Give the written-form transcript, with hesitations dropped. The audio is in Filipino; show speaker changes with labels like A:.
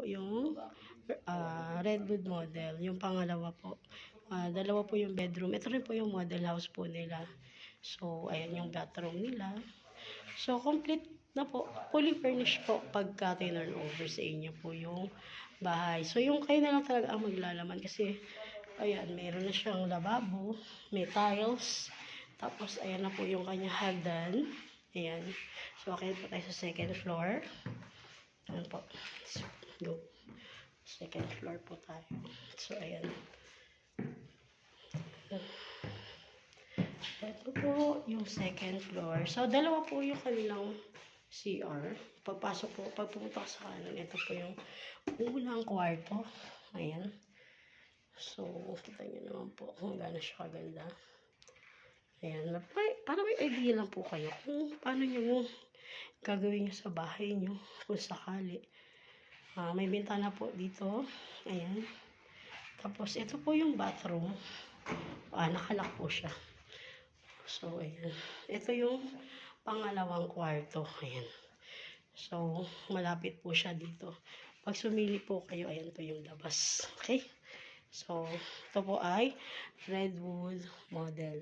A: yung Redwood model. Yung pangalawa po. Dalawa po yung bedroom. Ito rin po yung model house po nila. So, ayan yung bathroom nila. So, complete na po. Fully furnished po pagka turn over sa inyo po yung bahay. So, yung kayo na lang talaga ang maglalaman kasi ayan, meron na siyang lababo, may tiles, tapos ayan na po yung kanyang hagdan. Ayan. So, akit po tayo sa second floor. Ayan po. So, go. Second floor po tayo. So, ayan. Ito po yung second floor. So, dalawa po yung kanilang CR. Pagpasok po, pagpupunta sa kanan, ito po yung unang kwarto. Ayan. So, kita nyo naman po kung gaano siya kaganda. Ayan. Para may idea lang po kayo kung paano nyo gagawin nyo sa bahay nyo kung sakali. May bintana po dito. Ayan. Tapos, ito po yung bathroom. Nakalock po siya. So, ayan. Ito yung pangalawang kwarto. Ayan. So, malapit po siya dito. Pag sumili po kayo, ayan po yung labas. Okay? So, ito po ay Redwood model.